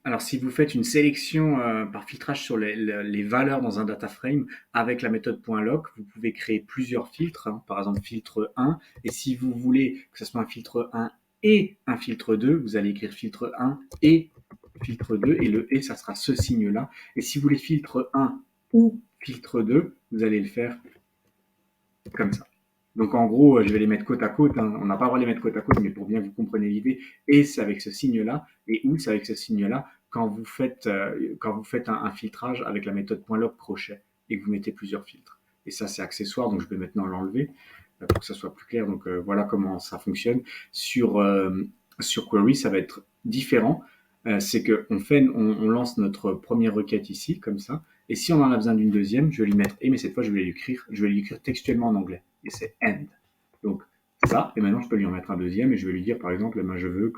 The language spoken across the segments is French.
Alors, si vous faites une sélection par filtrage sur les valeurs dans un data frame avec la méthode .lock, vous pouvez créer plusieurs filtres, hein, par exemple filtre 1. Et si vous voulez que ce soit un filtre 1 et un filtre 2, vous allez écrire filtre 1 et filtre 2. Et le et, ça sera ce signe-là. Et si vous voulez filtre 1 ou filtre 2, vous allez le faire comme ça. Donc en gros, je vais les mettre côte à côte, hein. On n'a pas le droit de les mettre côte à côte, mais pour bien vous compreniez l'idée, et c'est avec ce signe-là, et ou c'est avec ce signe-là quand vous faites un filtrage avec la méthode .lock crochet et que vous mettez plusieurs filtres. Et ça, c'est accessoire, donc je vais maintenant l'enlever pour que ça soit plus clair. Donc voilà comment ça fonctionne. Sur Query, ça va être différent. C'est on lance notre première requête ici, comme ça. Et si on en a besoin d'une deuxième, je vais lui mettre et, mais cette fois, je vais lui écrire textuellement en anglais. Et c'est end. Donc, ça. Et maintenant, je peux lui en mettre un deuxième et je vais lui dire, par exemple, ben, je veux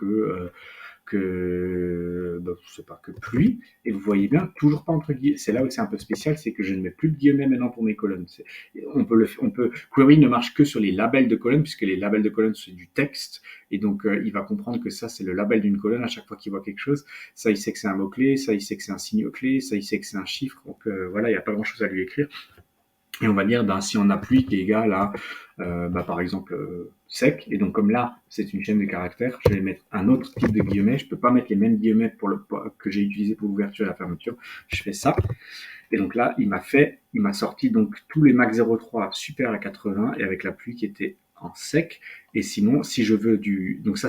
je sais pas, que pluie. Et vous voyez bien, toujours pas entre guillemets. C'est là où c'est un peu spécial, c'est que je ne mets plus de guillemets maintenant pour mes colonnes. Query ne marche que sur les labels de colonnes, puisque les labels de colonnes, c'est du texte. Et donc, il va comprendre que ça, c'est le label d'une colonne à chaque fois qu'il voit quelque chose. Ça, il sait que c'est un mot-clé. Ça, il sait que c'est un signe-clé. Ça, il sait que c'est un chiffre. Donc, voilà, il n'y a pas grand-chose à lui écrire. Et on va dire, ben, si on a pluie qui est égal à, par exemple, sec, et donc comme là, c'est une chaîne de caractères, je vais mettre un autre type de guillemets. Je peux pas mettre les mêmes guillemets que j'ai utilisé pour l'ouverture et la fermeture. Je fais ça. Et donc là, il m'a sorti donc tous les Mac 03 super à 80 et avec la pluie qui était en sec. Et sinon, si je veux donc ça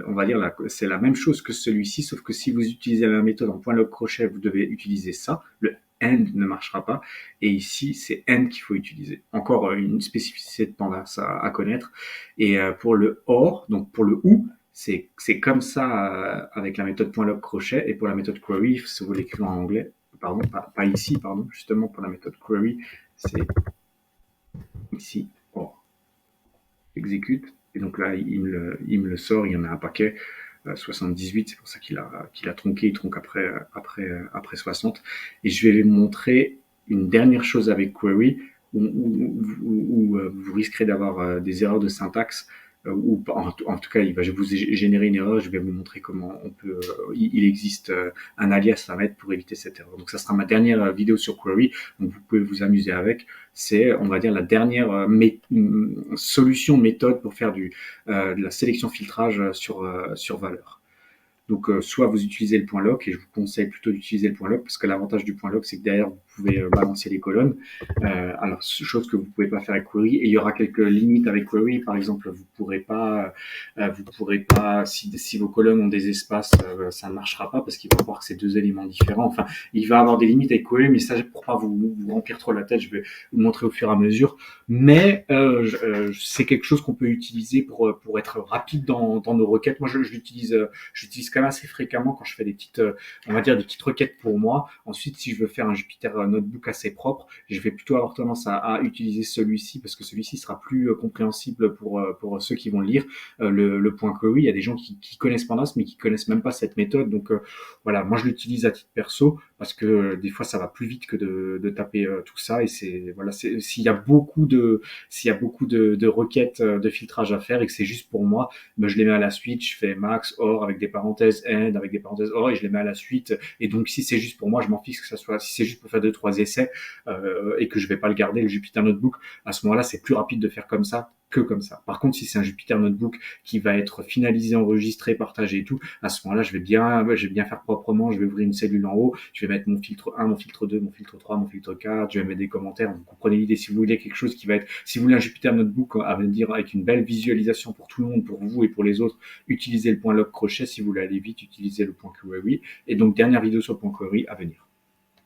on va dire c'est la même chose que celui-ci, sauf que si vous utilisez la méthode en .lock crochet, vous devez utiliser ça. Le end ne marchera pas. Et ici, c'est end qu'il faut utiliser. Encore une spécificité de Pandas à connaître. Et pour le or, donc pour le ou, c'est comme ça avec la méthode .lock crochet. Et pour la méthode query, si vous l'écrivez en anglais, pardon, pas ici, pardon, justement pour la méthode query, c'est ici, or, exécute. Et donc là, il me le sort, il y en a un paquet. 78, c'est pour ça qu'il a tronqué, il tronque après 60. Et je vais vous montrer une dernière chose avec Query où vous risquerez d'avoir des erreurs de syntaxe ou en tout cas, je vais vous générer une erreur. Je vais vous montrer comment on peut. Il existe un alias à mettre pour éviter cette erreur. Donc, ça sera ma dernière vidéo sur Query. Donc, vous pouvez vous amuser avec. C'est, on va dire, la dernière solution méthode pour faire de la sélection filtrage sur valeur. Donc, soit vous utilisez le .lock, et je vous conseille plutôt d'utiliser le .lock, parce que l'avantage du .lock, c'est que derrière, vous pouvez balancer les colonnes. Alors, chose que vous ne pouvez pas faire avec Query. Et il y aura quelques limites avec Query. Par exemple, vous pourrez pas, si vos colonnes ont des espaces, ça ne marchera pas, parce qu'il va voir que c'est deux éléments différents. Enfin, il va avoir des limites avec Query, mais ça, pour pas vous remplir trop la tête, je vais vous montrer au fur et à mesure. Mais c'est quelque chose qu'on peut utiliser pour être rapide dans nos requêtes. Moi, j'utilise quand même assez fréquemment quand je fais des petites, on va dire des petites requêtes pour moi. Ensuite, si je veux faire un Jupyter Notebook assez propre, je vais plutôt avoir tendance à utiliser celui-ci parce que celui-ci sera plus compréhensible pour ceux qui vont le lire. Le point query, il y a des gens qui connaissent Pandas mais qui connaissent même pas cette méthode. Donc voilà, moi je l'utilise à titre perso parce que des fois ça va plus vite que de taper tout ça et s'il y a beaucoup de requêtes de filtrage à faire et que c'est juste pour moi, ben, je les mets à la suite, je fais max, or avec des parenthèses end, avec des parenthèses or et je les mets à la suite. Et donc si c'est juste pour moi, je m'en fiche que ça soit, si c'est juste pour faire 2-3 essais et que je vais pas le garder, le Jupyter Notebook, à ce moment-là, c'est plus rapide de faire comme ça que comme ça. Par contre, si c'est un Jupyter Notebook qui va être finalisé, enregistré, partagé et tout, à ce moment-là, je vais bien faire proprement, je vais ouvrir une cellule en haut, je vais mettre mon filtre 1, mon filtre 2, mon filtre 3, mon filtre 4, je vais mettre des commentaires, vous comprenez l'idée. Si vous voulez quelque chose qui va être, si vous voulez un Jupyter Notebook à dire avec une belle visualisation pour tout le monde, pour vous et pour les autres, utilisez le .lock crochet. Si vous voulez aller vite, utilisez le .query. Et donc, dernière vidéo sur le .query à venir.